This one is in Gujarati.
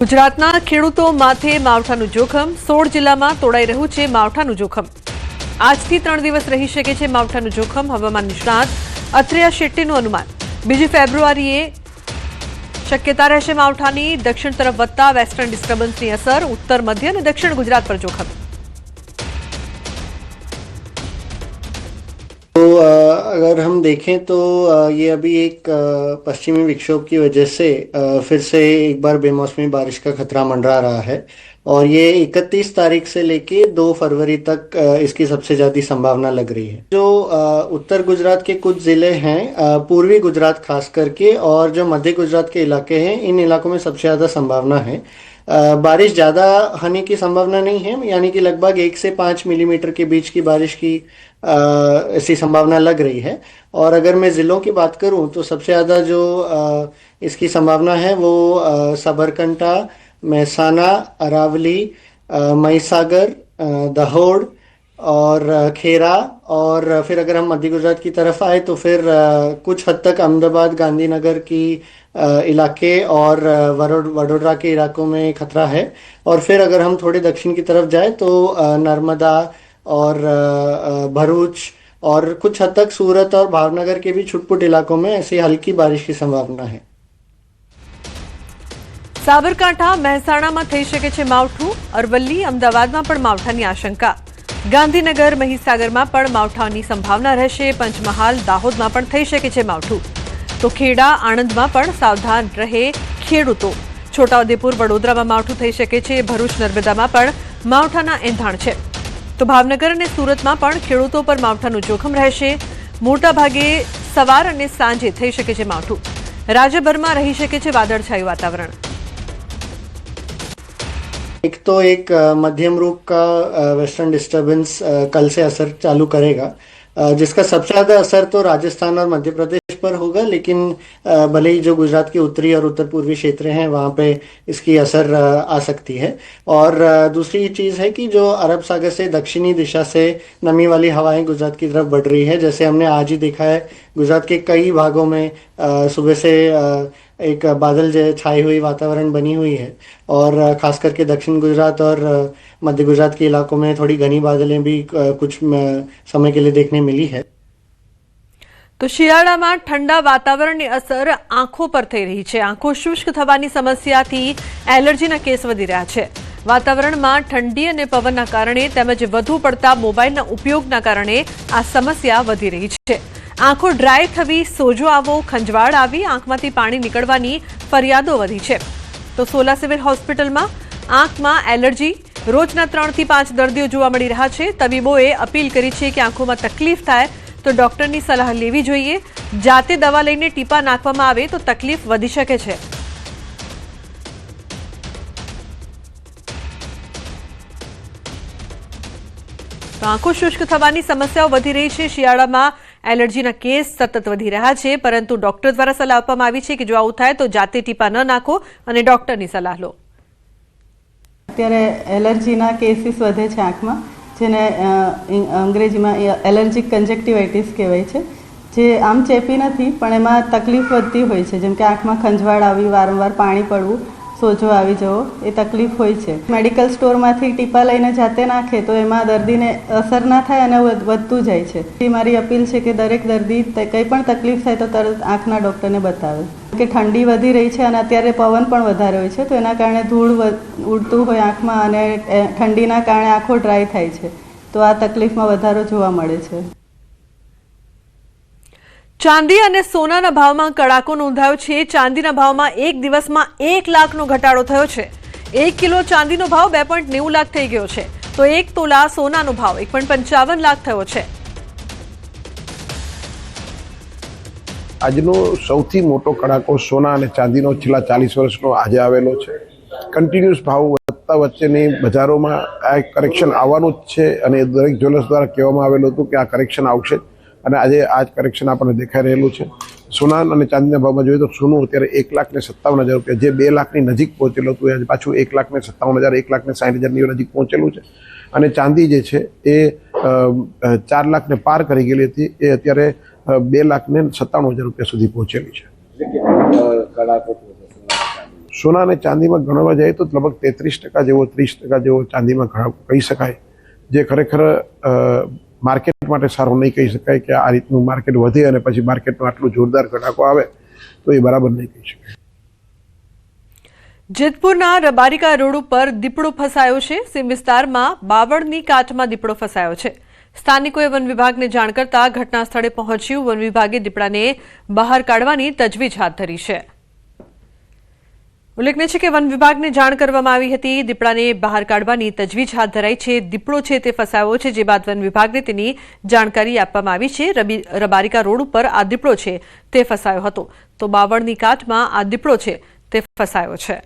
ગુજરાતના ખેડૂતો માથે માવઠાનું જોખમ 16 જિલ્લામાં તોડાઈ રહ્યું છે માવઠાનું જોખમ। આજથી 3 દિવસ રહી શકે છે માવઠાનું જોખમ। હવામાન નિષ્ણાત અત્રેયા શેટ્ટીનું અનુમાન। 2 ફેબ્રુઆરીએ શક્યતા રહેશે માવઠાની। દક્ષિણ તરફ વધતા વેસ્ટર્ન ડિસ્ટર્બન્સની અસર ઉત્તર મધ્ય અને દક્ષિણ ગુજરાત પર જોખમ। तो अगर हम देखें तो ये अभी एक पश्चिमी विक्षोभ की वजह से फिर से एक बार बेमौसमी बारिश का खतरा मंडरा रहा है और ये 31 तारीख से लेके 2 फरवरी तक इसकी सबसे ज़्यादा संभावना लग रही है। जो उत्तर गुजरात के कुछ ज़िले हैं, पूर्वी गुजरात खास करके, और जो मध्य गुजरात के इलाके हैं, इन इलाकों में सबसे ज़्यादा संभावना है। बारिश ज़्यादा होने की संभावना नहीं है, यानी कि लगभग 1 से 5 मिलीमीटर के बीच की बारिश की ऐसी संभावना लग रही है। और अगर मैं ज़िलों की बात करूं तो सबसे ज़्यादा जो इसकी संभावना है वो साबरकांठा, मेहसाना, अरावली, महिसागर, दाहोद और खेरा, और फिर अगर हम मध्य गुजरात की तरफ आए तो फिर कुछ हद तक अहमदाबाद, गांधीनगर की इलाके और वडोदरा के इलाकों में खतरा है। और फिर अगर हम थोड़े दक्षिण की तरफ जाए तो नर्मदा और भरूच और कुछ हद तक सूरत और भावनगर के भी छुटपुट इलाकों में ऐसी हल्की बारिश की संभावना है। साबरकांठा, મહેસાણામાં થઈ શકે છે માવઠું। અરવલ્લી, અમદાવાદમાં પણ માવઠાની આશંકા। ગાંધીનગર, મહીસાગરમાં પણ માવઠાની સંભાવના રહેશે। પંચમહાલ, દાહોદમાં પણ થઈ શકે છે માવઠું। તો ખેડા, આણંદમાં પણ સાવધાન રહે ખેડૂતો। છોટાઉદેપુર, વડોદરામાં માવઠું થઈ શકે છે। ભરૂચ, નર્મદામાં પણ માવઠાના એંધાણ છે। તો ભાવનગર અને સુરતમાં પણ ખેડૂતો પર માવઠાનું જોખમ રહેશે। મોટાભાગે સવાર અને સાંજે થઈ શકે છે માવઠું। રાજ્યભરમાં રહી શકે છે વાદળછાયું વાતાવરણ। एक तो एक मध्यम रूप का वेस्टर्न डिस्टर्बेंस कल से असर चालू करेगा, जिसका सबसे ज़्यादा असर तो राजस्थान और मध्य प्रदेश पर होगा, लेकिन भले ही जो गुजरात के उत्तरी और उत्तर पूर्वी क्षेत्र हैं वहाँ पे इसकी असर आ सकती है। और दूसरी चीज़ है कि जो अरब सागर से दक्षिणी दिशा से नमी वाली हवाएं गुजरात की तरफ बढ़ रही है, जैसे हमने आज ही देखा है गुजरात के कई भागों में सुबह से एक बादल छाई हुई वातावरण बनी हुई है। और खास करके दक्षिण गुजरात और मध्य गुजरात के इलाकों में थोड़ी घनी बादलें भी कुछ समय के लिए देखने मिली है। तो શિયાળામાં ઠંડા વાતાવરણની અસર આંખો પર થઈ રહી છે। આંખો શુષ્ક થવાની સમસ્યાથી એલર્જીના કેસ વધી રહ્યા છે। વાતાવરણમાં ઠંડી અને પવનના કારણે તેમજ વધુ પડતા મોબાઈલના ઉપયોગના કારણે આ સમસ્યા વધી રહી છે। આંખો ડ્રાય થવી, સોજો આવવો, ખંજવાળ આવી, આંખમાંથી પાણી નીકળવાની ફરિયાદો વધી છે। તો સોલા સિવિલ હોસ્પિટલમાં આંખમાં એલર્જી રોજના 3 થી 5 દર્દીઓ જોવા મળી રહ્યા છે। તબીબોએ અપીલ કરી છે કે આંખોમાં તકલીફ થાય તો ડોક્ટરની સલાહ લેવી જોઈએ। જાતે દવા લઈને ટીપા નાખવામાં આવે તો તકલીફ વધી શકે છે। તો આંખો શુષ્ક થવાની સમસ્યાઓ વધી રહી છે। શિયાળામાં એલર્જીના કેસ સતત વધી રહ્યા છે, પરંતુ ડોક્ટર દ્વારા સલાહ આપવામાં આવી છે કે જો આવું થાય તો જાતે ટીપા ન નાખો અને ડોક્ટરની સલાહ લો। અત્યારે એલર્જીના કેસીસ વધે છે આંખમાં, જેને અંગ્રેજીમાં એલર્જીક કંજક્ટિવાઇટિસ કહેવાય છે, જે આમ ચેપી નથી પણ એમાં તકલીફ વધતી હોય છે, જેમ કે આંખમાં ખંજવાળ આવી, વારંવાર પાણી પડવું, સોજો આવી જવો, એ તકલીફ હોય છે। મેડિકલ સ્ટોરમાંથી ટીપા લઈને જાતે નાખે તો એમાં દર્દીને અસર ના થાય અને વધતું જાય છે। મારી અપીલ છે કે દરેક દર્દી કંઈ પણ તકલીફ થાય તો તરત આંખના ડૉક્ટરને બતાવે, કે ઠંડી વધી રહી છે અને અત્યારે પવન પણ વધારે હોય છે, તો એના કારણે ધૂળ ઉડતું હોય આંખમાં અને ઠંડીના કારણે આંખો ડ્રાય થાય છે, તો આ તકલીફમાં વધારો જોવા મળે છે। ચાંદી અને સોનાના ભાવમાં કડાકો નોંધાયો છે। ચાંદીના ભાવમાં એક દિવસમાં 1 લાખનો ઘટાડો થયો છે। 1 કિલો ચાંદીનો ભાવ 2.90 લાખ થઈ ગયો છે, તો 1 તોલા સોનાનો ભાવ 1.55 લાખ થયો છે। આજનો સૌથી મોટો કડાકો સોના અને ચાંદીનો છેલ્લા 40 વર્ષનો આજે આવેલો છે। કન્ટિન્યુઅસ ભાવ વધતા વચ્ચેની બજારોમાં આ કરેક્શન આવવાનું જ છે અને દરેક જ્વેલર્સ દ્વારા કહેવામાં આવેલું હતું કે આ કરેક્શન આવશે અને આજે આ જ કરેક્શન આપણને દેખાઈ રહેલું છે। સોના અને ચાંદીના ભાવમાં જોઈએ તો સોનું અત્યારે 1,57,000 રૂપિયા, જે 2 લાખની નજીક પહોંચેલું હતું, આજે પાછું 1,57,000, 1,60,000ની નજીક પહોંચેલું છે। અને ચાંદી જે છે એ 4 લાખને પાર કરી ગયેલી હતી, એ અત્યારે 2,97,000 રૂપિયા સુધી પહોંચેલી છે। સોના અને ચાંદીમાં ગણવા જાય તો લગભગ 33% જેવો 30% જેવો ચાંદીમાં ઘટાડો કહી શકાય, જે ખરેખર માર્કેટ માટે સારું નહીં કહી શકાય કે આ રીતનું માર્કેટ વધે અને પછી માર્કેટમાં આટલું જોરદાર ઘટાડો આવે તો એ બરાબર નહીં કહી શકાય. જેતપુરના રબારિકા રોડ ઉપર દીપડો ફસાયો છે. સીમ વિસ્તારમાં બાવળની કાચમાં દીપડો ફસાયો છે. સ્થાનિકોએ વન વિભાગને જાણ કરતા ઘટના સ્થળે પહોંચ્યું. વન વિભાગે દીપડાને બહાર કાઢવાની તજવીજ હાથ ધરી છે. ઉલ્લેખનીય છે કે વન વિભાગને જાણ કરવામાં આવી હતી. દીપડાને બહાર કાઢવાની તજવીજ હાથ ધરાઈ છે. દીપડો છે તે ફસાયો છે, જે બાદ વન વિભાગને તેની જાણકારી આપવામાં આવી છે. રબારિકા રોડ ઉપર આ દીપડો છે તે ફસાયો હતો, તો બાવળની કાચમાં આ દીપડો છે તે ફસાયો છે.